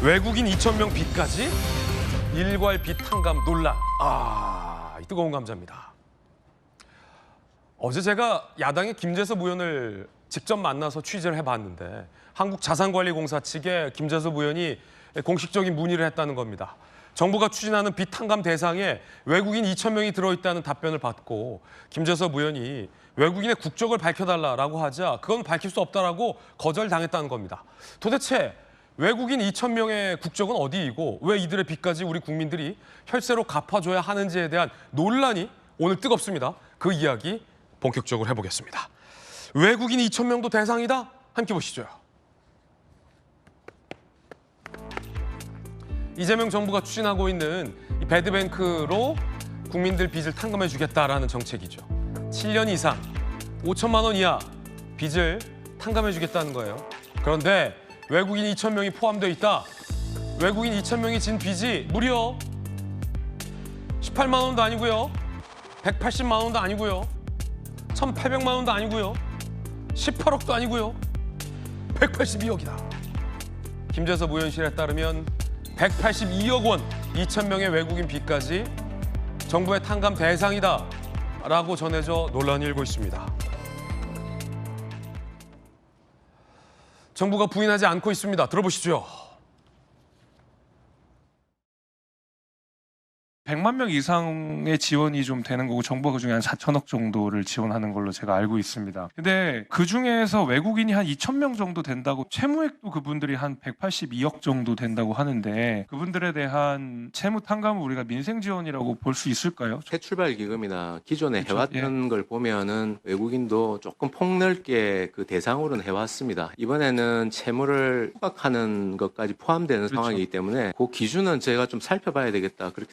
외국인 2,000명 빚까지? 일괄 빚 탕감 논란. 이 뜨거운 감자입니다. 어제 제가 야당의 김재섭 의원을 직접 만나서 취재를 해봤는데 한국자산관리공사 측에 김재섭 의원이 공식적인 문의를 했다는 겁니다. 정부가 추진하는 빚 탕감 대상에 외국인 2,000명이 들어있다는 답변을 받고 김재섭 의원이 외국인의 국적을 밝혀달라고 하자 그건 밝힐 수 없다라고 거절당했다는 겁니다. 도대체 외국인 2,000명의 국적은 어디이고 왜 이들의 빚까지 우리 국민들이 혈세로 갚아줘야 하는지에 대한 논란이 오늘 뜨겁습니다. 그 이야기 본격적으로 해보겠습니다. 외국인 2,000명도 대상이다? 함께 보시죠. 이재명 정부가 추진하고 있는 이 배드뱅크로 국민들 빚을 탕감해주겠다라는 정책이죠. 7년 이상 5천만 원 이하 빚을 탕감해주겠다는 거예요. 그런데 외국인 2,000명이 포함되어 있다. 외국인 2,000명이 진 빚이 무려 18만 원도 아니고요. 180만 원도 아니고요. 1,800만 원도 아니고요. 18억도 아니고요. 182억이다. 김재섭 의원실에 따르면 182억 원 2,000명의 외국인 빚까지 정부의 탕감 대상이다 라고 전해져 논란이 일고 있습니다. 정부가 부인하지 않고 있습니다. 들어보시죠. 100만 명 이상의 지원이 좀 되는 거고 정부가 그중에 한 4천억 정도를 지원하는 걸로 제가 알고 있습니다. 근데 그중에서 외국인이 한 2,000명 정도 된다고 채무액도 그분들이 한 182억 정도 된다고 하는데 그분들에 대한 채무 탕감을 우리가 민생 지원이라고 볼 수 있을까요? 새 출발 기금이나 기존에 그렇죠. 해왔던 걸 보면은 외국인도 조금 폭넓게 그 대상으로는 해왔습니다. 이번에는 채무를 후각하는 것까지 포함되는 그렇죠. 상황이기 때문에 그 기준은 제가 좀 살펴봐야 되겠다. 그렇게.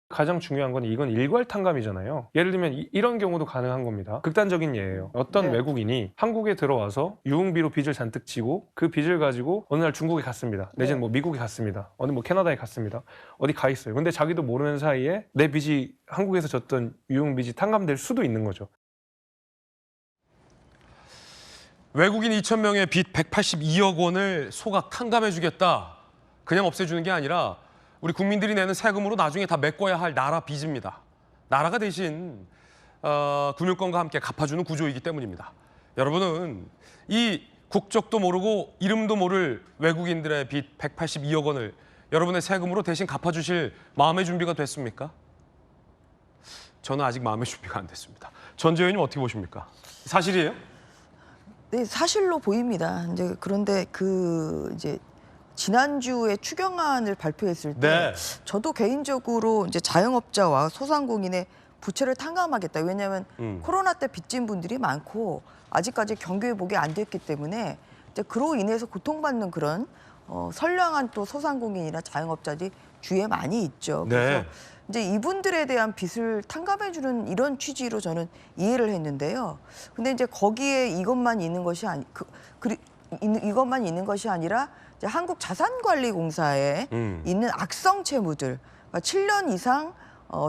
가장 중요한 건 이건 일괄 탕감이잖아요. 예를 들면 이런 경우도 가능한 겁니다. 극단적인 예예요. 어떤 외국인이 한국에 들어와서 유흥비로 빚을 잔뜩 지고 그 빚을 가지고 어느 날 중국에 갔습니다. 내지는 뭐 미국에 갔습니다. 어디 뭐 캐나다에 갔습니다. 어디 가 있어요. 근데 자기도 모르는 사이에 내 빚이 한국에서 졌던 유흥빚이 탕감될 수도 있는 거죠. 외국인 2,000명의 빚 182억 원을 소각 탕감해주겠다. 그냥 없애주는 게 아니라 우리 국민들이 내는 세금으로 나중에 다 메꿔야 할 나라 빚입니다. 나라가 대신 금융권과 함께 갚아주는 구조이기 때문입니다. 여러분은 이 국적도 모르고 이름도 모를 외국인들의 빚 182억 원을 여러분의 세금으로 대신 갚아주실 마음의 준비가 됐습니까? 저는 아직 마음의 준비가 안 됐습니다. 전재 의원님 어떻게 보십니까? 사실이에요? 네, 사실로 보입니다. 이제 그런데 이제 지난주에 추경안을 발표했을 때 저도 개인적으로 이제 자영업자와 소상공인의 부채를 탕감하겠다. 왜냐하면 코로나 때 빚진 분들이 많고 아직까지 경기 회복이 안 됐기 때문에 이제 그로 인해서 고통받는 그런 선량한 또 소상공인이나 자영업자들이 주위에 많이 있죠. 그래서 이제 이분들에 대한 빚을 탕감해주는 이런 취지로 저는 이해를 했는데요. 근데 이제 거기에 이것만 있는 것이 이것만 있는 것이 아니라 이제 한국자산관리공사에 있는 악성 채무들, 그러니까 7년 이상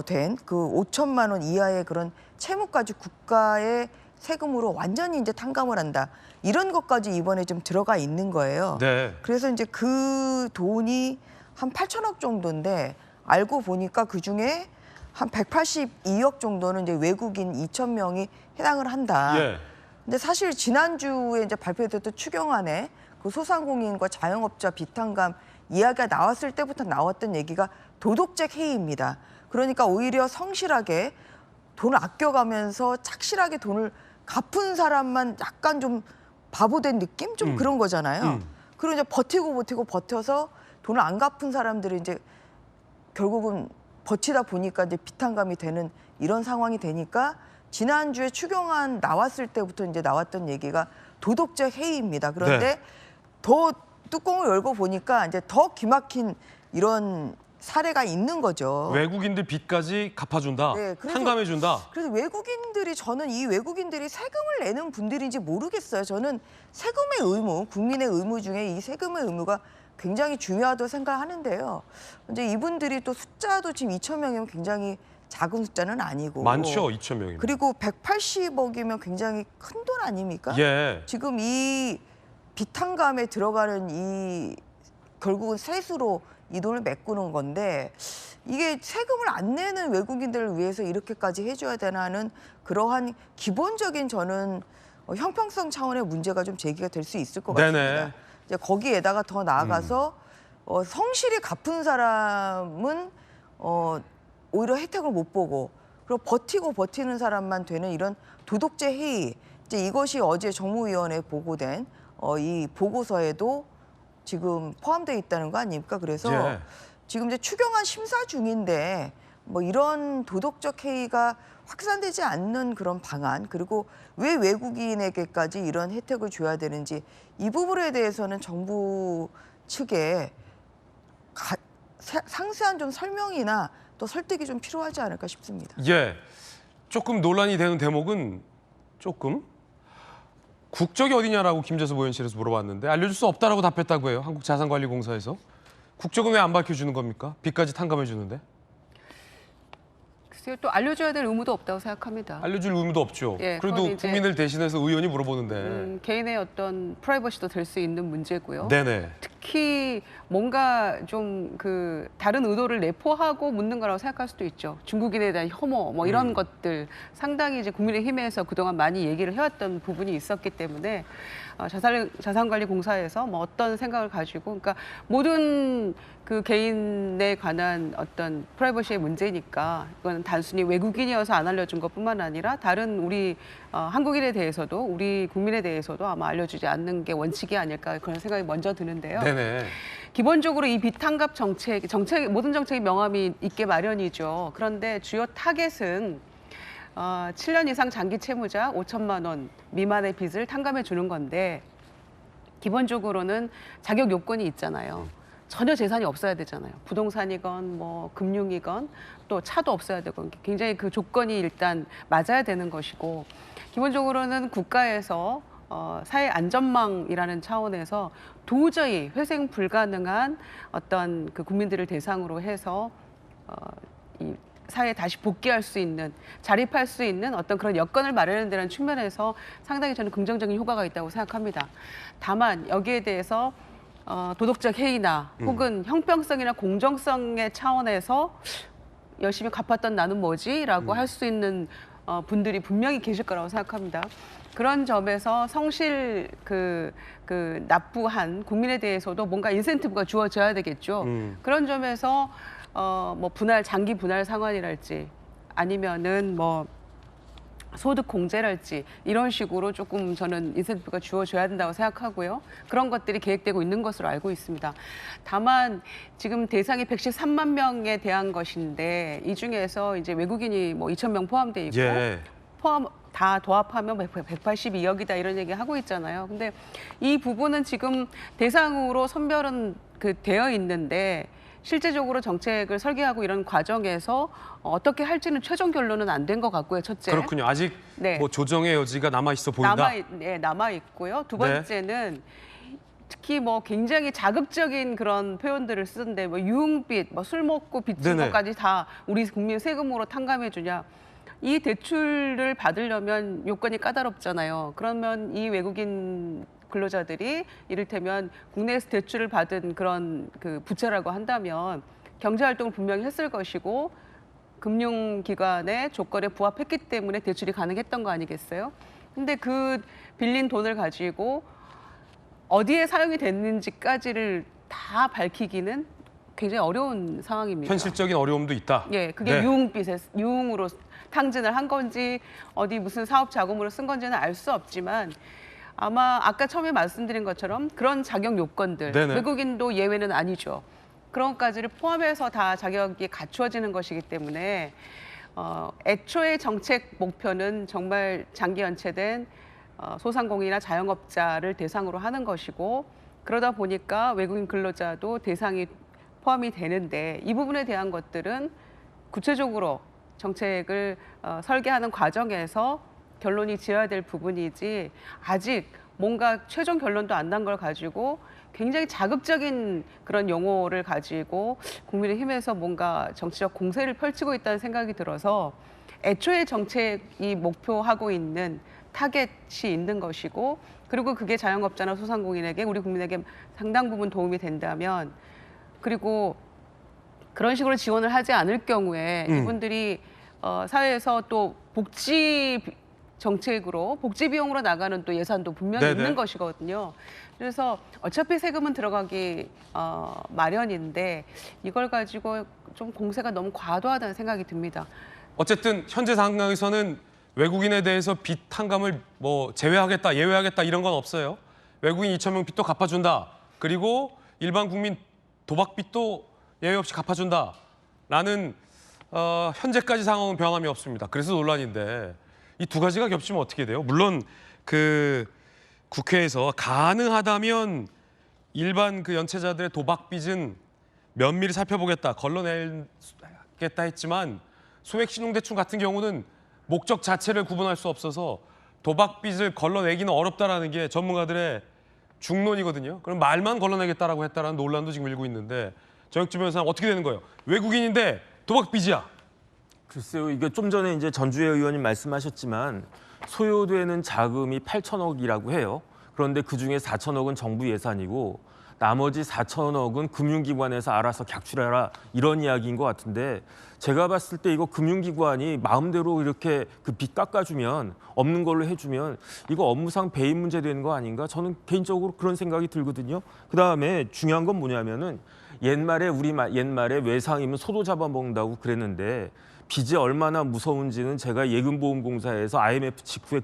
된 그 5천만 원 이하의 그런 채무까지 국가의 세금으로 완전히 이제 탕감을 한다. 이런 것까지 이번에 좀 들어가 있는 거예요. 그래서 이제 그 돈이 한 8천억 정도인데 알고 보니까 그 중에 한 182억 정도는 이제 외국인 2,000명이 해당을 한다. 근데 사실 지난주에 이제 발표됐던 추경안에 그 소상공인과 자영업자 빚탕감 이야기가 나왔을 때부터 나왔던 얘기가 도덕적 해이입니다. 그러니까 오히려 성실하게 돈을 아껴가면서 착실하게 돈을 갚은 사람만 약간 좀 바보된 느낌? 좀 그런 거잖아요. 그리고 이제 버텨서 돈을 안 갚은 사람들이 이제 결국은 버티다 보니까 이제 빚탕감이 되는 이런 상황이 되니까 지난주에 추경안 나왔을 때부터 이제 나왔던 얘기가 도덕적 해이입니다. 그런데 더 뚜껑을 열고 보니까 이제 더 기막힌 이런 사례가 있는 거죠. 외국인들 빚까지 갚아준다. 탕감해준다. 그래서 저는 이 외국인들이 세금을 내는 분들인지 모르겠어요. 저는 세금의 의무, 국민의 의무 중에 이 세금의 의무가 굉장히 중요하다고 생각하는데요. 이제 이분들이 또 숫자도 지금 2,000명이면 굉장히 작은 숫자는 아니고. 많죠, 2,000명이면. 그리고 180억이면 굉장히 큰 돈 아닙니까? 지금 이 빚탕감에 들어가는 이 결국은 세수로 이 돈을 메꾸는 건데 이게 세금을 안 내는 외국인들을 위해서 이렇게까지 해줘야 되나 하는 그러한 기본적인 저는 형평성 차원의 문제가 좀 제기가 될 수 있을 것 네네. 같습니다. 이제 거기에다가 더 나아가서 성실히 갚은 사람은 오히려 혜택을 못 보고 그리고 버티는 사람만 되는 이런 도덕제 해이 이제 이것이 어제 정무위원회에 보고된 이 보고서에도 지금 포함되어 있다는 거 아닙니까? 그래서 예. 지금 이제 추경안 심사 중인데 뭐 이런 도덕적 해이가 확산되지 않는 그런 방안 그리고 왜 외국인에게까지 이런 혜택을 줘야 되는지 이 부분에 대해서는 정부 측에 상세한 좀 설명이나 또 설득이 좀 필요하지 않을까 싶습니다. 예. 조금 논란이 되는 대목은 조금 국적이 어디냐라고 김재섭 의원실에서 물어봤는데 알려줄 수 없다라고 답했다고 해요. 한국자산관리공사에서. 국적은 왜 안 밝혀주는 겁니까? 빚까지 탕감해 주는데. 글쎄요, 또 알려줘야 될 의무도 없다고 생각합니다. 알려줄 의무도 없죠. 예, 그래도 그건 이제 국민을 대신해서 의원이 물어보는데. 개인의 어떤 프라이버시도 될 수 있는 문제고요. 네네. 특히 뭔가 좀 그 다른 의도를 내포하고 묻는 거라고 생각할 수도 있죠. 중국인에 대한 혐오 뭐 이런 것들 상당히 이제 국민의힘에서 그동안 많이 얘기를 해왔던 부분이 있었기 때문에 자산관리공사에서 뭐 어떤 생각을 가지고 그러니까 모든 그 개인에 관한 어떤 프라이버시의 문제니까 이건 단순히 외국인이어서 안 알려준 것뿐만 아니라 다른 우리 한국인에 대해서도 우리 국민에 대해서도 아마 알려주지 않는 게 원칙이 아닐까 그런 생각이 먼저 드는데요. 네네. 기본적으로 이 빚탕감 정책 모든 정책이 명암이 있게 마련이죠. 그런데 주요 타겟은 7년 이상 장기 채무자 5천만 원 미만의 빚을 탕감해 주는 건데 기본적으로는 자격 요건이 있잖아요. 전혀 재산이 없어야 되잖아요. 부동산이건 뭐 금융이건 또 차도 없어야 되고 굉장히 그 조건이 일단 맞아야 되는 것이고 기본적으로는 국가에서 사회 안전망이라는 차원에서 도저히 회생 불가능한 어떤 그 국민들을 대상으로 해서 이 사회에 다시 복귀할 수 있는 자립할 수 있는 어떤 그런 여건을 마련한다는 측면에서 상당히 저는 긍정적인 효과가 있다고 생각합니다. 다만 여기에 대해서 도덕적 해이나 혹은 형평성이나 공정성의 차원에서 열심히 갚았던 나는 뭐지라고 할 수 있는 분들이 분명히 계실 거라고 생각합니다. 그런 점에서 성실 납부한 국민에 대해서도 뭔가 인센티브가 주어져야 되겠죠. 그런 점에서 뭐 장기 분할 상환이랄지 아니면은 뭐 소득 공제랄지 이런 식으로 조금 저는 인센티브가 주어져야 된다고 생각하고요. 그런 것들이 계획되고 있는 것으로 알고 있습니다. 다만 지금 대상이 113만 명에 대한 것인데 이 중에서 이제 외국인이 뭐 2,000명 포함돼 있고 예. 다 도합하면 182억이다 이런 얘기 하고 있잖아요. 근데 이 부분은 지금 대상으로 선별은 되어 있는데 실제적으로 정책을 설계하고 이런 과정에서 어떻게 할지는 최종 결론은 안 된 것 같고요. 첫째. 그렇군요. 아직 네. 뭐 조정의 여지가 남아 있어 보인다. 남아 있고요. 두 번째는 특히 뭐 굉장히 자극적인 그런 표현들을 쓰던데 뭐 유흥빚, 뭐 술 먹고 빚진 네네. 것까지 다 우리 국민 세금으로 탕감해 주냐. 이 대출을 받으려면 요건이 까다롭잖아요. 그러면 이 외국인 근로자들이 이를테면 국내에서 대출을 받은 그런 그 부채라고 한다면 경제활동을 분명히 했을 것이고 금융기관의 조건에 부합했기 때문에 대출이 가능했던 거 아니겠어요? 근데 그 빌린 돈을 가지고 어디에 사용이 됐는지까지를 다 밝히기는 굉장히 어려운 상황입니다. 현실적인 어려움도 있다. 예, 그게 네. 유흥으로 탕진을 한 건지 어디 무슨 사업 자금으로 쓴 건지는 알 수 없지만 아마 아까 처음에 말씀드린 것처럼 그런 자격 요건들 네네. 외국인도 예외는 아니죠. 그런 것까지를 포함해서 다 자격이 갖추어지는 것이기 때문에 애초의 정책 목표는 정말 장기 연체된 소상공인이나 자영업자를 대상으로 하는 것이고 그러다 보니까 외국인 근로자도 대상이 포함이 되는데 이 부분에 대한 것들은 구체적으로 정책을 설계하는 과정에서 결론이 지어야 될 부분이지 아직 뭔가 최종 결론도 안 난 걸 가지고 굉장히 자극적인 그런 용어를 가지고 국민의힘에서 뭔가 정치적 공세를 펼치고 있다는 생각이 들어서 애초에 정책이 목표하고 있는 타겟이 있는 것이고, 그리고 그게 자영업자나 소상공인에게, 우리 국민에게 상당 부분 도움이 된다면, 그리고 그런 식으로 지원을 하지 않을 경우에 이분들이 사회에서 또 복지 정책으로, 복지 비용으로 나가는 또 예산도 분명히 네네. 있는 것이거든요. 그래서 어차피 세금은 들어가기 마련인데 이걸 가지고 좀 공세가 너무 과도하다는 생각이 듭니다. 어쨌든 현재 상황에서는 외국인에 대해서 빚 탕감을 뭐 제외하겠다, 예외하겠다 이런 건 없어요. 외국인 2,000명 빚도 갚아준다. 그리고 일반 국민 도박빚도 예외 없이 갚아준다라는 현재까지 상황은 변함이 없습니다. 그래서 논란인데 이 두 가지가 겹치면 어떻게 돼요? 물론 그 국회에서 가능하다면 일반 그 연체자들의 도박빚은 면밀히 살펴보겠다, 걸러내겠다 했지만 소액 신용대출 같은 경우는 목적 자체를 구분할 수 없어서 도박빚을 걸러내기는 어렵다라는 게 전문가들의 중론이거든요. 그럼 말만 걸러내겠다라고 했다라는 논란도 지금 일고 있는데 정혁진 변호사는 어떻게 되는 거예요? 외국인인데 도박빚이야. 글쎄요, 이게 좀 전에 이제 전주혜 의원님 말씀하셨지만 소요되는 자금이 8천억이라고 해요. 그런데 그 중에 4천억은 정부 예산이고 나머지 4천억은 금융기관에서 알아서 객출해라 이런 이야기인 것 같은데 제가 봤을 때 이거 금융기관이 마음대로 이렇게 그 빚 깎아주면 없는 걸로 해주면 이거 업무상 배임 문제 되는 거 아닌가? 저는 개인적으로 그런 생각이 들거든요. 그다음에 중요한 건 뭐냐면은 옛말에 옛말에 외상이면 소도 잡아먹는다고 그랬는데 빚이 얼마나 무서운지는 제가 예금보험공사에서 IMF 직후에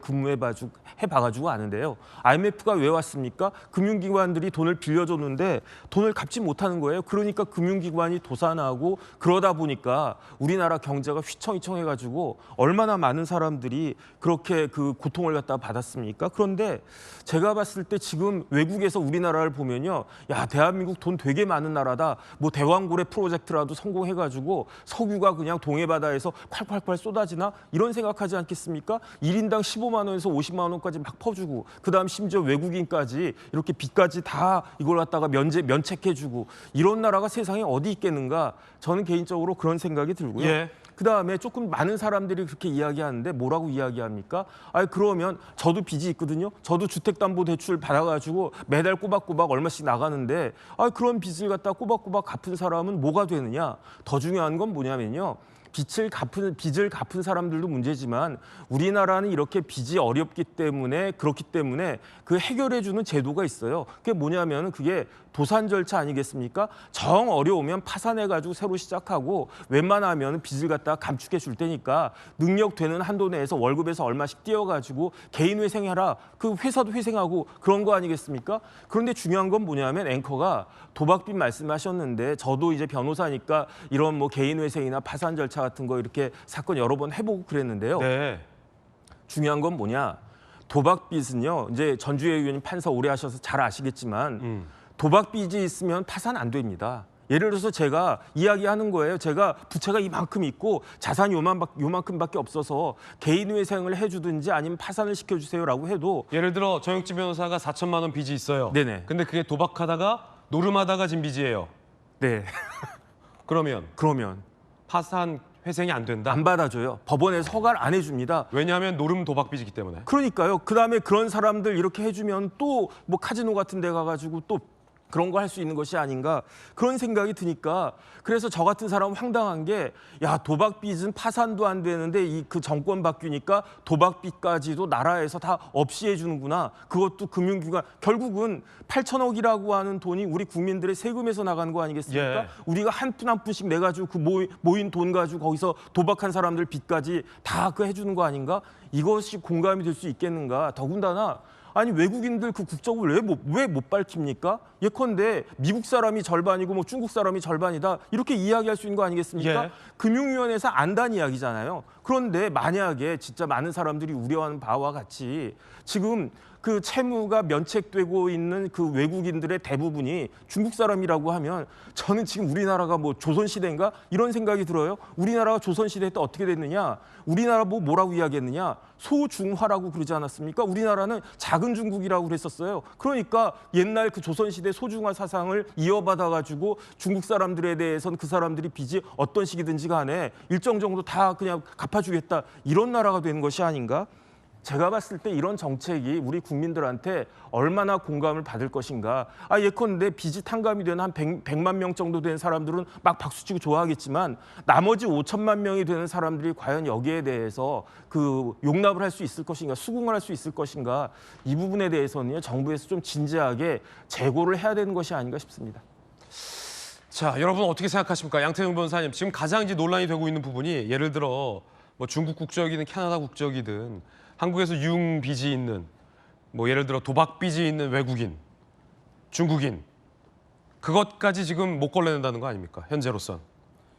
해봐가지고 아는데요. IMF가 왜 왔습니까? 금융기관들이 돈을 빌려줬는데 돈을 갚지 못하는 거예요. 그러니까 금융기관이 도산하고 그러다 보니까 우리나라 경제가 휘청휘청해가지고 얼마나 많은 사람들이 그렇게 그 고통을 갖다 받았습니까? 그런데 제가 봤을 때 지금 외국에서 우리나라를 보면요. 야, 대한민국 돈 되게 많은 나라다. 뭐 대왕고래 프로젝트라도 성공해가지고 석유가 그냥 동해바다에서 콸콸콸 쏟아지나 이런 생각하지 않겠습니까? 1인당 15만 원에서 50만 원까지 막 퍼주고 그다음 심지어 외국인까지 이렇게 빚까지 다 이걸 갖다가 면책해주고 이런 나라가 세상에 어디 있겠는가? 저는 개인적으로 그런 생각이 들고요. 예. 그다음에 조금 많은 사람들이 그렇게 이야기하는데 뭐라고 이야기합니까? 아니 그러면 저도 빚이 있거든요. 저도 주택담보대출 받아가지고 매달 꼬박꼬박 얼마씩 나가는데 그런 빚을 갖다 꼬박꼬박 갚은 사람은 뭐가 되느냐? 더 중요한 건 뭐냐면요. 빚을 갚은 사람들도 문제지만 우리나라는 이렇게 빚이 어렵기 때문에 그렇기 때문에 그 해결해주는 제도가 있어요. 그게 뭐냐면 그게 도산 절차 아니겠습니까? 정 어려우면 파산해가지고 새로 시작하고 웬만하면 빚을 갖다가 감축해 줄 테니까 능력 되는 한도 내에서 월급에서 얼마씩 띄워가지고 개인 회생해라. 그 회사도 회생하고 그런 거 아니겠습니까? 그런데 중요한 건 뭐냐면 앵커가 도박빚 말씀하셨는데 저도 이제 변호사니까 이런 뭐 개인 회생이나 파산 절차 같은 거 이렇게 사건 여러 번 해보고 그랬는데요. 네. 중요한 건 뭐냐? 도박빚은요. 이제 전주혜 의원님 판사 오래 하셔서 잘 아시겠지만 도박빚이 있으면 파산 안 됩니다. 예를 들어서 제가 이야기하는 거예요. 제가 부채가 이만큼 있고 자산이 요만큼밖에 없어서 개인 회생을 해주든지 아니면 파산을 시켜주세요라고 해도 예를 들어 정혁진 변호사가 4천만 원 빚이 있어요. 네네. 근데 그게 도박하다가 노름하다가 진 빚이에요. 네. 그러면 그러면 파산 회생이 안 된다. 안 받아줘요. 법원에서 허가를 안 해줍니다. 왜냐하면 노름 도박빚이기 때문에. 그러니까요. 그다음에 그런 사람들 이렇게 해주면 또 뭐 카지노 같은 데 가가지고 또 그런 거 할 수 있는 것이 아닌가 그런 생각이 드니까 그래서 저 같은 사람은 황당한 게 야 도박빚은 파산도 안 되는데 이 그 정권 바뀌니까 도박빚까지도 나라에서 다 없이 해주는구나. 그것도 금융기관 결국은 8천억이라고 하는 돈이 우리 국민들의 세금에서 나가는 거 아니겠습니까? 예. 우리가 한 푼 한 푼씩 내가지고 그 모인 돈 가지고 거기서 도박한 사람들 빚까지 다 그 해주는 거 아닌가? 이것이 공감이 될 수 있겠는가? 더군다나 아니 외국인들 그 국적을 왜 못 밝힙니까? 예컨대 미국 사람이 절반이고 뭐 중국 사람이 절반이다 이렇게 이야기할 수 있는 거 아니겠습니까? 예. 금융위원회에서 안다는 이야기잖아요. 그런데 만약에 진짜 많은 사람들이 우려하는 바와 같이 지금 그 채무가 면책되고 있는 그 외국인들의 대부분이 중국 사람이라고 하면 저는 지금 우리나라가 뭐 조선시대인가 이런 생각이 들어요. 우리나라가 조선시대 때 어떻게 됐느냐? 우리나라 뭐라고 이야기했느냐? 소중화라고 그러지 않았습니까? 우리나라는 작은 중국이라고 그랬었어요. 그러니까 옛날 그 조선시대 소중화 사상을 이어받아가지고 중국 사람들에 대해서는 그 사람들이 빚이 어떤 식이든지 간에 일정 정도 다 그냥 갚아주겠다. 이런 나라가 되는 것이 아닌가? 제가 봤을 때 이런 정책이 우리 국민들한테 얼마나 공감을 받을 것인가. 예컨대 빚이 탕감이 되는 한 100만 명 정도 된 사람들은 막 박수치고 좋아하겠지만 나머지 5천만 명이 되는 사람들이 과연 여기에 대해서 그 용납을 할 수 있을 것인가, 수긍을 할 수 있을 것인가, 이 부분에 대해서는 정부에서 좀 진지하게 재고를 해야 되는 것이 아닌가 싶습니다. 자, 여러분 어떻게 생각하십니까? 양태경 변호사님, 지금 가장 이제 논란이 되고 있는 부분이 예를 들어 뭐 중국 국적이든 캐나다 국적이든 한국에서 유흥 빚이 있는 뭐 예를 들어 도박 빚이 있는 외국인, 중국인 그것까지 지금 못 걸러낸다는 거 아닙니까? 현재로선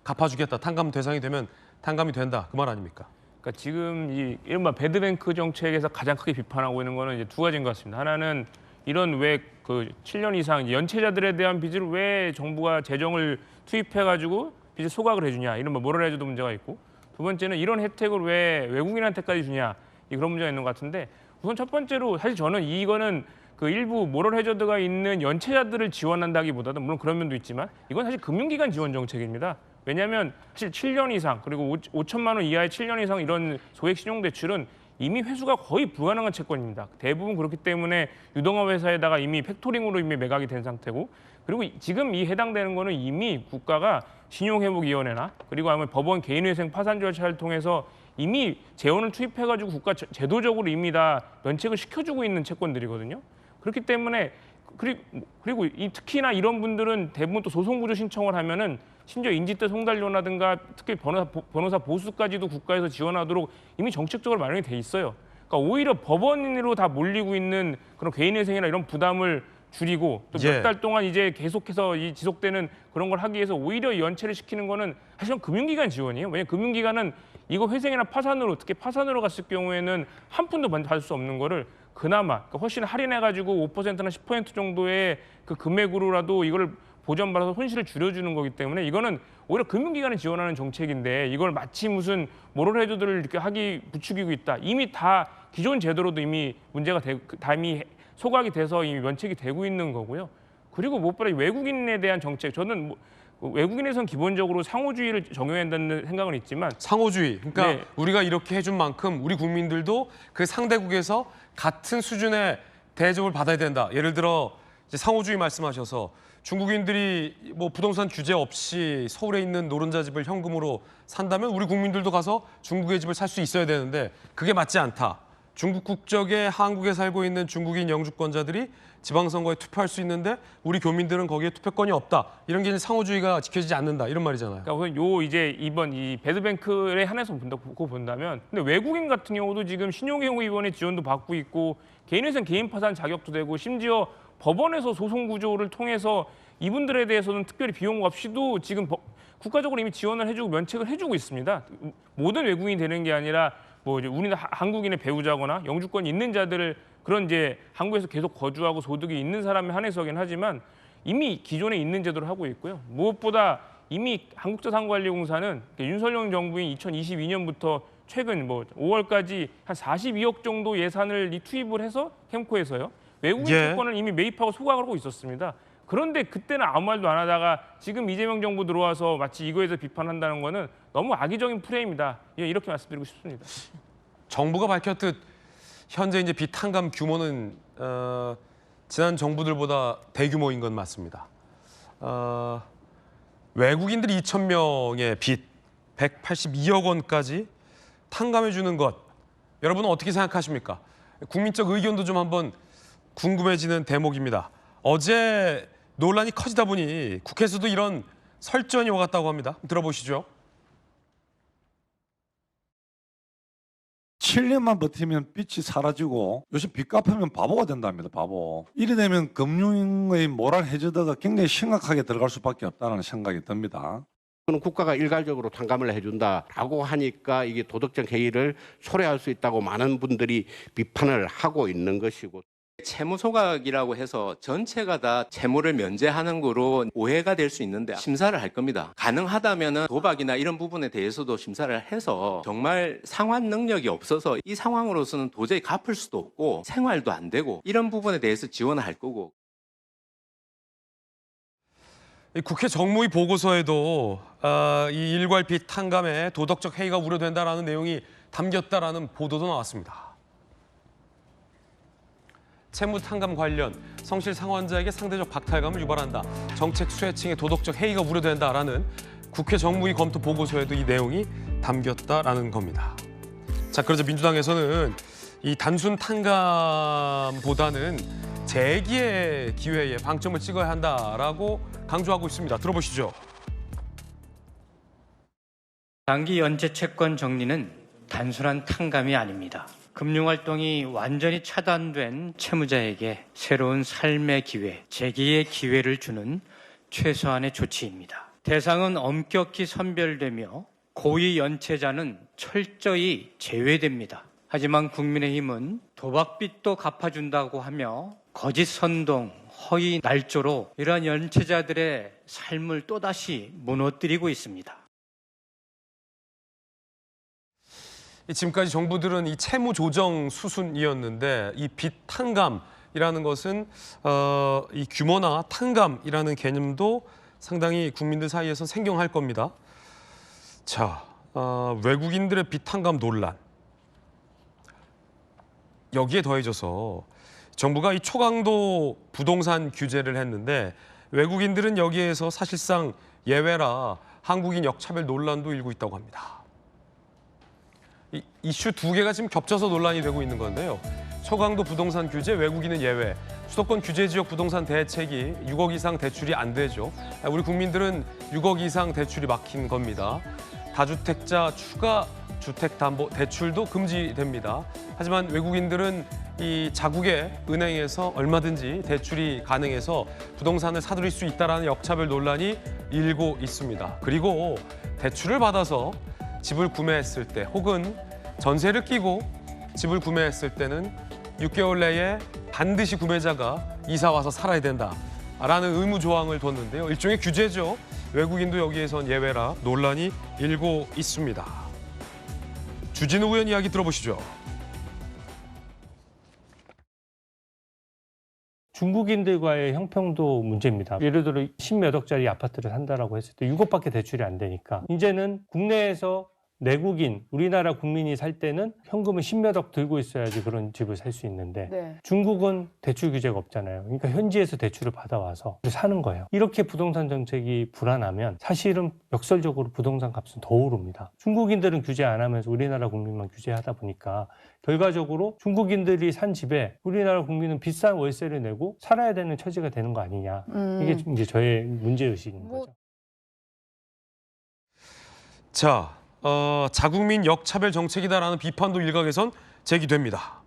갚아주겠다. 탕감 대상이 되면 탕감이 된다. 그 말 아닙니까? 그러니까 지금 이 이른바 배드뱅크 정책에서 가장 크게 비판하고 있는 거는 이제 두 가지인 것 같습니다. 하나는 이런 왜 그 7년 이상 연체자들에 대한 빚을 왜 정부가 재정을 투입해가지고 빚을 소각을 해주냐, 이런 뭐 모럴 해저도 문제가 있고, 두 번째는 이런 혜택을 왜 외국인한테까지 주냐, 그런 문제가 있는 것 같은데, 우선 첫 번째로 사실 저는 이거는 그 일부 모럴 해저드가 있는 연체자들을 지원한다기보다는 물론 그런 면도 있지만 이건 사실 금융기관 지원 정책입니다. 왜냐하면 사실 7년 이상 그리고 5천만 원 이하의 7년 이상 이런 소액 신용대출은 이미 회수가 거의 불가능한 채권입니다. 대부분 그렇기 때문에 유동화 회사에다가 이미 팩토링으로 이미 매각이 된 상태고, 그리고 지금 이 해당되는 거는 이미 국가가 신용회복위원회나 그리고 아니면 법원 개인회생 파산 절차를 통해서 이미 재원을 투입해가지고 국가 제도적으로 이미 다 면책을 시켜주고 있는 채권들이거든요. 그렇기 때문에 그리고 특히나 이런 분들은 대부분 또 소송구조 신청을 하면은 심지어 인지대 송달료라든가 특히 변호사 보수까지도 국가에서 지원하도록 이미 정책적으로 마련이 돼 있어요. 그러니까 오히려 법원으로 다 몰리고 있는 그런 개인회생이나 이런 부담을 줄이고 또 몇 달 동안 이제 계속해서 이 지속되는 그런 걸 하기 위해서 오히려 연체를 시키는 거는 사실은 금융기관 지원이에요. 왜냐하면 금융기관은 이거 회생이나 파산으로, 특히 파산으로 갔을 경우에는 한 푼도 받을 수 없는 거를 그나마 그러니까 훨씬 할인해가지고 5%나 10% 정도의 그 금액으로라도 이걸 보전받아서 손실을 줄여주는 거기 때문에 이거는 오히려 금융기관을 지원하는 정책인데, 이걸 마치 무슨 모럴 해저드를 이렇게 부추기고 있다. 이미 다 기존 제도로도 이미 문제가 다 이미 소각이 돼서 이미 면책이 되고 있는 거고요. 그리고 무엇보다 외국인에 대한 정책, 저는 외국인에선 기본적으로 상호주의를 적용해야 한다는 생각은 있지만, 상호주의. 그러니까 네. 우리가 이렇게 해준 만큼 우리 국민들도 그 상대국에서 같은 수준의 대접을 받아야 된다. 예를 들어 이제 상호주의 말씀하셔서 중국인들이 뭐 부동산 규제 없이 서울에 있는 노른자 집을 현금으로 산다면 우리 국민들도 가서 중국의 집을 살 수 있어야 되는데 그게 맞지 않다. 중국 국적의 한국에 살고 있는 중국인 영주권자들이 지방선거에 투표할 수 있는데 우리 교민들은 거기에 투표권이 없다. 이런 게 이제 상호주의가 지켜지지 않는다. 이런 말이잖아요. 그러니까 이제 이번 이 배드뱅크에 한해서 본다면, 근데 외국인 같은 경우도 지금 신용회복위원회 지원도 받고 있고 개인회생 개인 파산 자격도 되고, 심지어 법원에서 소송 구조를 통해서 이분들에 대해서는 특별히 비용 없이도 지금 국가적으로 이미 지원을 해주고 면책을 해주고 있습니다. 모든 외국인이 되는 게 아니라 뭐 이제 우리나라 한국인의 배우자거나 영주권이 있는 자들을 그런 이제 한국에서 계속 거주하고 소득이 있는 사람에 한해서긴 하지만 이미 기존에 있는 제도를 하고 있고요. 무엇보다 이미 한국자산관리공사는 윤석열 정부인 2022년부터 최근 뭐 5월까지 한 42억 정도 예산을 투입을 해서 캠코에서요. 외국인 채권을 이미 매입하고 소각을 하고 있었습니다. 그런데 그때는 아무 말도 안 하다가 지금 이재명 정부 들어와서 마치 이거에 대해서 비판한다는 거는 너무 악의적인 프레임이다. 이렇게 말씀드리고 싶습니다. 정부가 밝혔듯 현재 이제 빚 탕감 규모는 지난 정부들보다 대규모인 건 맞습니다. 외국인들이 2,000명의 빚 182억 원까지 탕감해 주는 것, 여러분은 어떻게 생각하십니까? 국민적 의견도 좀 한번 궁금해지는 대목입니다. 어제 논란이 커지다 보니 국회에서도 이런 설전이 오갔다고 합니다. 들어보시죠. 7년만 버티면 빚이 사라지고 요즘 빚 갚으면 바보가 된답니다. 바보. 이래 되면 금융의 모랄 해저드가 굉장히 심각하게 들어갈 수밖에 없다는 생각이 듭니다. 국가가 일괄적으로 탕감을 해준다라고 하니까 이게 도덕적 해이를 초래할 수 있다고 많은 분들이 비판을 하고 있는 것이고, 채무 소각이라고 해서 전체가 다 채무를 면제하는 거로 오해가 될 수 있는데 심사를 할 겁니다. 가능하다면 도박이나 이런 부분에 대해서도 심사를 해서 정말 상환 능력이 없어서 이 상황으로서는 도저히 갚을 수도 없고 생활도 안 되고 이런 부분에 대해서 지원을 할 거고. 국회 정무위 보고서에도 이 일괄 빚 탕감에 도덕적 해이가 우려된다라는 내용이 담겼다라는 보도도 나왔습니다. 채무 탕감 관련 성실 상환자에게 상대적 박탈감을 유발한다. 정책 수혜층의 도덕적 해이가 우려된다라는 국회 정무위 검토 보고서에도 이 내용이 담겼다라는 겁니다. 자, 그래서 민주당에서는 이 단순 탕감보다는 재기의 기회에 방점을 찍어야 한다라고 강조하고 있습니다. 들어보시죠. 장기 연체 채권 정리는 단순한 탕감이 아닙니다. 금융활동이 완전히 차단된 채무자에게 새로운 삶의 기회, 재기의 기회를 주는 최소한의 조치입니다. 대상은 엄격히 선별되며 고의 연체자는 철저히 제외됩니다. 하지만 국민의힘은 도박빚도 갚아준다고 하며 거짓 선동, 허위 날조로 이러한 연체자들의 삶을 또다시 무너뜨리고 있습니다. 지금까지 정부들은 이 채무 조정 수순이었는데 이 빚 탕감이라는 것은 이 규모나 탕감이라는 개념도 상당히 국민들 사이에서 생경할 겁니다. 자, 외국인들의 빚 탕감 논란. 여기에 더해져서 정부가 이 초강도 부동산 규제를 했는데 외국인들은 여기에서 사실상 예외라 한국인 역차별 논란도 일고 있다고 합니다. 이 이슈 두 개가 지금 겹쳐서 논란이 되고 있는 건데요. 초강도 부동산 규제, 외국인은 예외. 수도권 규제 지역 부동산 대책이 6억 이상 대출이 안 되죠. 우리 국민들은 6억 이상 대출이 막힌 겁니다. 다주택자 추가 주택담보 대출도 금지됩니다. 하지만 외국인들은 이 자국의 은행에서 얼마든지 대출이 가능해서 부동산을 사들일 수 있다는 역차별 논란이 일고 있습니다. 그리고 대출을 받아서 집을 구매했을 때 혹은 전세를 끼고 집을 구매했을 때는 6개월 내에 반드시 구매자가 이사 와서 살아야 된다라는 의무 조항을 뒀는데요. 일종의 규제죠. 외국인도 여기에선 예외라 논란이 일고 있습니다. 주진우 의원 이야기 들어보시죠. 중국인들과의 형평도 문제입니다. 예를 들어 10몇 억짜리 아파트를 산다라고 했을 때 6억밖에 대출이 안 되니까 이제는 국내에서 내국인, 우리나라 국민이 살 때는 현금을 10몇 억 들고 있어야지 그런 집을 살 수 있는데 네. 중국은 대출 규제가 없잖아요. 그러니까 현지에서 대출을 받아와서 사는 거예요. 이렇게 부동산 정책이 불안하면 사실은 역설적으로 부동산 값은 더 오릅니다. 중국인들은 규제 안 하면서 우리나라 국민만 규제하다 보니까 결과적으로 중국인들이 산 집에 우리나라 국민은 비싼 월세를 내고 살아야 되는 처지가 되는 거 아니냐. 이게 이제 저의 문제의식인 거죠. 자, 자국민 역차별 정책이다라는 비판도 일각에선 제기됩니다.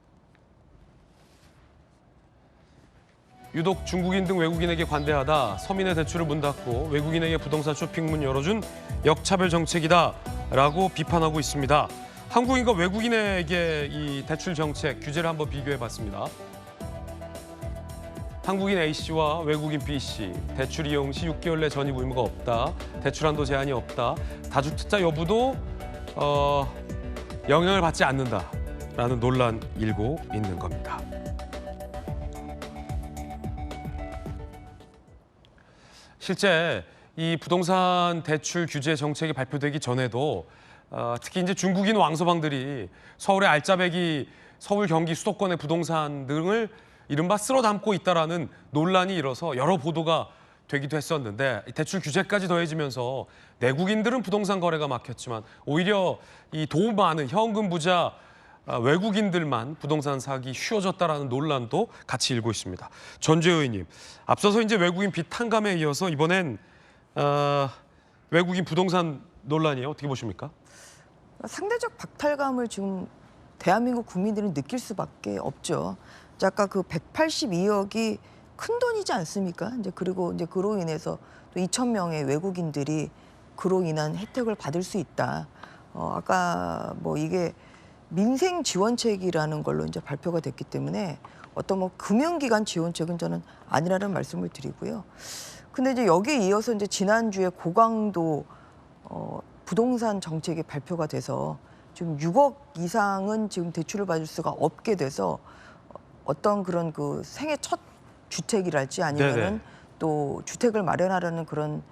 유독 중국인 등 외국인에게 관대하다, 서민의 대출을 문 닫고 외국인에게 부동산 쇼핑문 열어준 역차별 정책이다라고 비판하고 있습니다. 한국인과 외국인에게 이 대출 정책 규제를 한번 비교해봤습니다. 한국인 A씨와 외국인 B씨, 대출 이용 시 6개월 내 전입 의무가 없다, 대출 한도 제한이 없다, 다주택자 여부도 영향을 받지 않는다라는 논란 일고 있는 겁니다. 실제 이 부동산 대출 규제 정책이 발표되기 전에도 특히 이제 중국인 왕서방들이 서울의 알짜배기, 서울, 경기, 수도권의 부동산 등을 이른바 쓸어 담고 있다라는 논란이 일어서 여러 보도가 되기도 했었는데 대출 규제까지 더해지면서 내국인들은 부동산 거래가 막혔지만 오히려 이 돈 많은 현금 부자 외국인들만 부동산 사기 쉬워졌다라는 논란도 같이 일고 있습니다. 전주혜 의원님, 앞서서 이제 외국인 빚 탕감에 이어서 이번엔 외국인 부동산 논란이에요. 어떻게 보십니까? 상대적 박탈감을 지금 대한민국 국민들은 느낄 수밖에 없죠. 아까 그 182억이 큰 돈이지 않습니까? 이제 그리고 이제 그로 인해서 또 2,000명의 외국인들이 그로 인한 혜택을 받을 수 있다. 아까 뭐 이게 민생 지원책이라는 걸로 이제 발표가 됐기 때문에 어떤 뭐 금융기관 지원책은 저는 아니라는 말씀을 드리고요. 근데 이제 여기에 이어서 이제 지난주에 고강도 부동산 정책이 발표가 돼서 지금 6억 이상은 지금 대출을 받을 수가 없게 돼서 어떤 그런 그 생애 첫 주택이랄지 아니면은 또 주택을 마련하려는 그런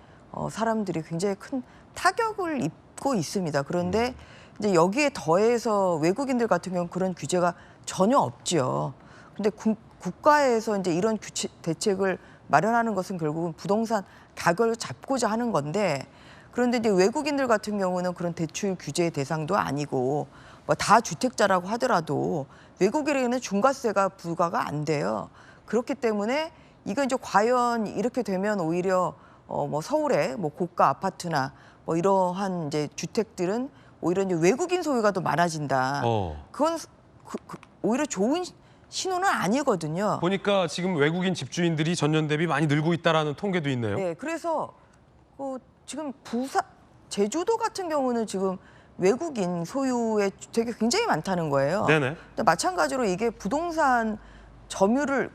사람들이 굉장히 큰 타격을 입고 있습니다. 그런데 이제 여기에 더해서 외국인들 같은 경우는 그런 규제가 전혀 없지요. 근데 국가에서 이제 이런 대책을 마련하는 것은 결국은 부동산 가격을 잡고자 하는 건데, 그런데 이제 외국인들 같은 경우는 그런 대출 규제 대상도 아니고 뭐 다 주택자라고 하더라도 외국인에게는 중과세가 부과가 안 돼요. 그렇기 때문에 이거 이제 과연 이렇게 되면 오히려 뭐 서울의 뭐 고가 아파트나 뭐 이러한 이제 주택들은 오히려 이제 외국인 소유가 더 많아진다. 그건 오히려 좋은 신호는 아니거든요. 보니까 지금 외국인 집주인들이 전년 대비 많이 늘고 있다라는 통계도 있네요. 네, 그래서 지금 제주도 같은 경우는 지금 외국인 소유의 주택이 굉장히 많다는 거예요. 네네. 근데 마찬가지로 이게 부동산 점유를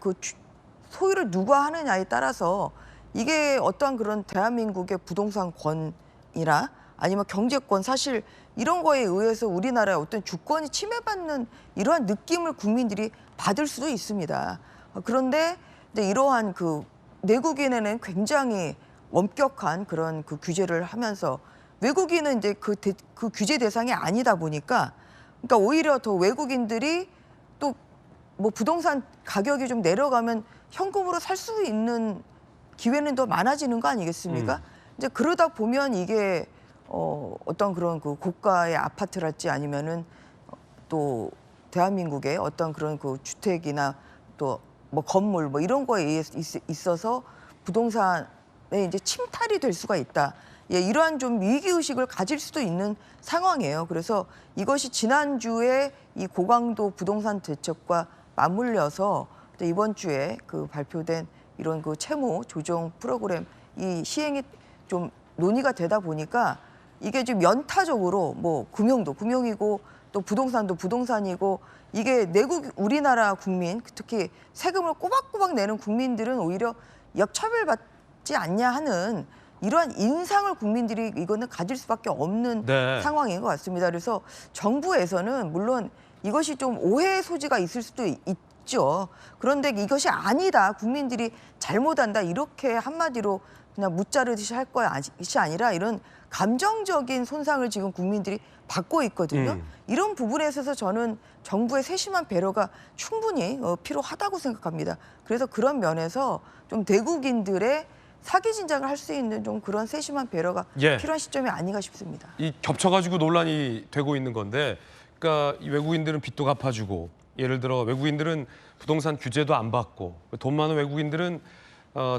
소유를 누가 하느냐에 따라서 이게 어떠한 그런 대한민국의 부동산권이나 아니면 경제권, 사실 이런 거에 의해서 우리나라의 어떤 주권이 침해받는 이러한 느낌을 국민들이 받을 수도 있습니다. 그런데 이제 이러한 내국인에는 굉장히 엄격한 그런 규제를 하면서 외국인은 이제 그 규제 대상이 아니다 보니까, 그러니까 오히려 더 외국인들이 또 뭐 부동산 가격이 좀 내려가면 현금으로 살 수 있는 기회는 더 많아지는 거 아니겠습니까? 이제 그러다 보면 이게 어떤 그런 고가의 아파트랄지 아니면은 또 대한민국의 어떤 그런 주택이나 또 뭐 건물 뭐 이런 거에 있어서 부동산에 이제 침탈이 될 수가 있다. 예, 이러한 좀 위기 의식을 가질 수도 있는 상황이에요. 그래서 이것이 지난주에 이 고강도 부동산 대책과 맞물려서 이번 주에 발표된 이런 채무 조정 프로그램 이 시행이 좀 논의가 되다 보니까 이게 좀 연타적으로 뭐 금융도 금융이고 또 부동산도 부동산이고, 이게 우리나라 국민, 특히 세금을 꼬박꼬박 내는 국민들은 오히려 역차별받지 않냐 하는 이러한 인상을 국민들이 이거는 가질 수밖에 없는 상황인 것 같습니다. 그래서 정부에서는 물론 이것이 좀 오해의 소지가 있을 수도 있죠. 그런데 이것이 아니다, 국민들이 잘못한다, 이렇게 한마디로 그냥 무자르듯이 할 것이 아니라 이런 감정적인 손상을 지금 국민들이 받고 있거든요. 이런 부분에 있어서 저는 정부의 세심한 배려가 충분히 필요하다고 생각합니다. 그래서 그런 면에서 좀 대국인들의 사기 진작을 할 수 있는 좀 그런 세심한 배려가 필요한 시점이 아닌가 싶습니다. 이 겹쳐가지고 논란이 되고 있는 건데, 그러니까 이 외국인들은 빚도 갚아주고, 예를 들어 외국인들은 부동산 규제도 안 받고, 돈 많은 외국인들은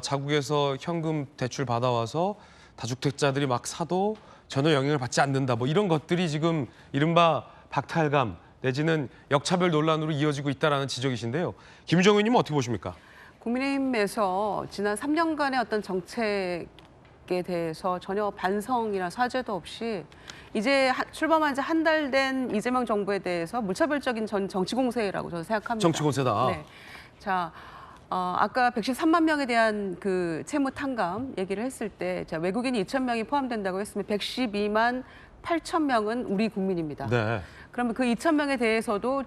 자국에서 현금 대출 받아와서 다주택자들이 막 사도 전혀 영향을 받지 않는다. 뭐 이런 것들이 지금 이른바 박탈감 내지는 역차별 논란으로 이어지고 있다는 지적이신데요. 김유정 의원님은 어떻게 보십니까? 국민의힘에서 지난 3년간의 어떤 정책에 대해서 전혀 반성이나 사죄도 없이 이제 출범한 지 한 달 된 이재명 정부에 대해서 무차별적인 정치 공세라고 저는 생각합니다. 정치 공세다. 네. 자, 아까 113만 명에 대한 채무 탕감 얘기를 했을 때, 자, 외국인이 2,000명이 포함된다고 했으면 112만 8천 명은 우리 국민입니다. 네. 그러면 그 2,000명에 대해서도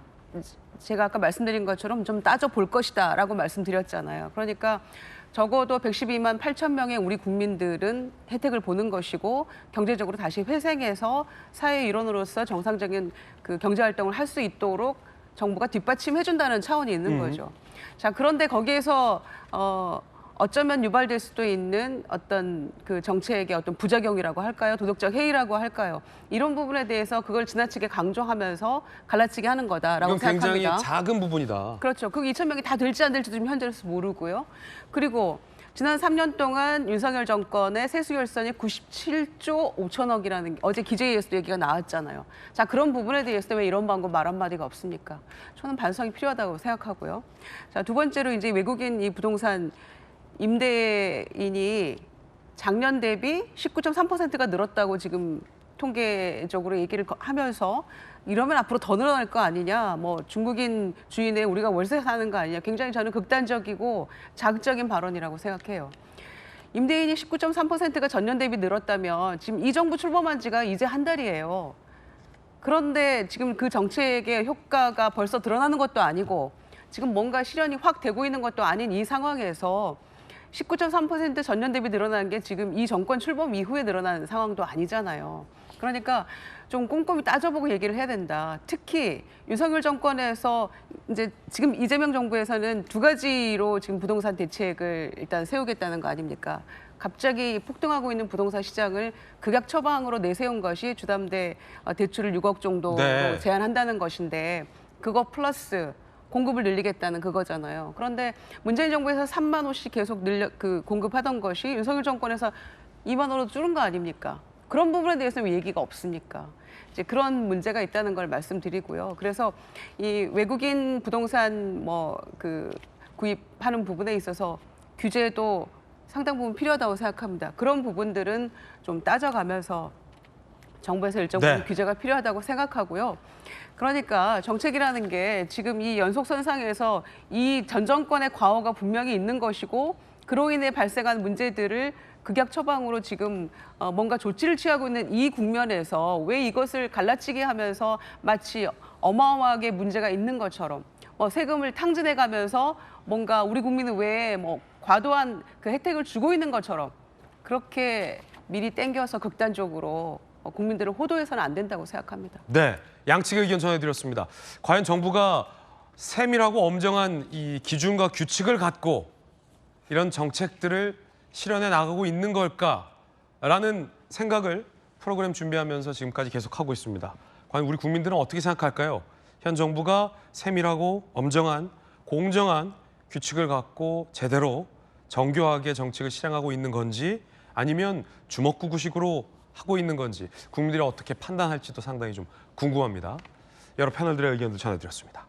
제가 아까 말씀드린 것처럼 좀 따져볼 것이다라고 말씀드렸잖아요. 그러니까 적어도 112만 8천 명의 우리 국민들은 혜택을 보는 것이고, 경제적으로 다시 회생해서 사회 일원으로서 정상적인 경제 활동을 할 수 있도록 정부가 뒷받침해준다는 차원이 있는 거죠. 자, 그런데 거기에서 어쩌면 유발될 수도 있는 어떤 정책의 어떤 부작용이라고 할까요? 도덕적 해이라고 할까요? 이런 부분에 대해서 그걸 지나치게 강조하면서 갈라치게 하는 거다라고 이건 생각합니다. 굉장히 작은 부분이다. 그렇죠. 그 2,000명이 다 될지 안 될지도 지금 현재로서 모르고요. 그리고 지난 3년 동안 윤석열 정권의 세수 결산이 97조 5천억이라는 어제 기재위에서도 얘기가 나왔잖아요. 자, 그런 부분에 대해서 왜 이런 방법 말 한마디가 없습니까? 저는 반성이 필요하다고 생각하고요. 자, 두 번째로 이제 외국인 이 부동산 임대인이 작년 대비 19.3%가 늘었다고 지금 통계적으로 얘기를 하면서, 이러면 앞으로 더 늘어날 거 아니냐, 뭐 중국인 주인에 우리가 월세 사는 거 아니냐, 굉장히 저는 극단적이고 자극적인 발언이라고 생각해요. 임대인이 19.3%가 전년 대비 늘었다면 지금 이 정부 출범한 지가 이제 한 달이에요. 그런데 지금 그 정책의 효과가 벌써 드러나는 것도 아니고 지금 뭔가 실현이 확 되고 있는 것도 아닌 이 상황에서 19.3% 전년 대비 늘어난 게 지금 이 정권 출범 이후에 늘어난 상황도 아니잖아요. 그러니까 좀 꼼꼼히 따져보고 얘기를 해야 된다. 특히 윤석열 정권에서 이제 지금 이재명 정부에서는 두 가지로 지금 부동산 대책을 일단 세우겠다는 거 아닙니까? 갑자기 폭등하고 있는 부동산 시장을 극약 처방으로 내세운 것이 주담대 대출을 6억 정도로 네. 제한한다는 것인데 그거 플러스 공급을 늘리겠다는 그거잖아요. 그런데 문재인 정부에서 3만 호씩 계속 공급하던 것이 윤석열 정권에서 2만 호로 줄은 거 아닙니까? 그런 부분에 대해서는 왜 얘기가 없습니까? 이제 그런 문제가 있다는 걸 말씀드리고요. 그래서 이 외국인 부동산 구입하는 부분에 있어서 규제도 상당 부분 필요하다고 생각합니다. 그런 부분들은 좀 따져가면서 정부에서 일정 부분 네. 규제가 필요하다고 생각하고요. 그러니까 정책이라는 게 지금 이 연속선상에서 이 전 정권의 과오가 분명히 있는 것이고 그로 인해 발생한 문제들을 극약 처방으로 지금 뭔가 조치를 취하고 있는 이 국면에서 왜 이것을 갈라치기 하면서 마치 어마어마하게 문제가 있는 것처럼 세금을 탕진해가면서 뭔가 우리 국민은 왜 과도한 그 혜택을 주고 있는 것처럼 그렇게 미리 땡겨서 극단적으로 국민들을 호도해서는 안 된다고 생각합니다. 네, 양측의 의견 전해드렸습니다. 과연 정부가 세밀하고 엄정한 이 기준과 규칙을 갖고 이런 정책들을 실현해 나가고 있는 걸까라는 생각을 프로그램 준비하면서 지금까지 계속하고 있습니다. 과연 우리 국민들은 어떻게 생각할까요? 현 정부가 세밀하고 엄정한 공정한 규칙을 갖고 제대로 정교하게 정책을 실행하고 있는 건지 아니면 주먹구구식으로 하고 있는 건지 국민들이 어떻게 판단할지도 상당히 좀 궁금합니다. 여러 패널들의 의견도 전해드렸습니다.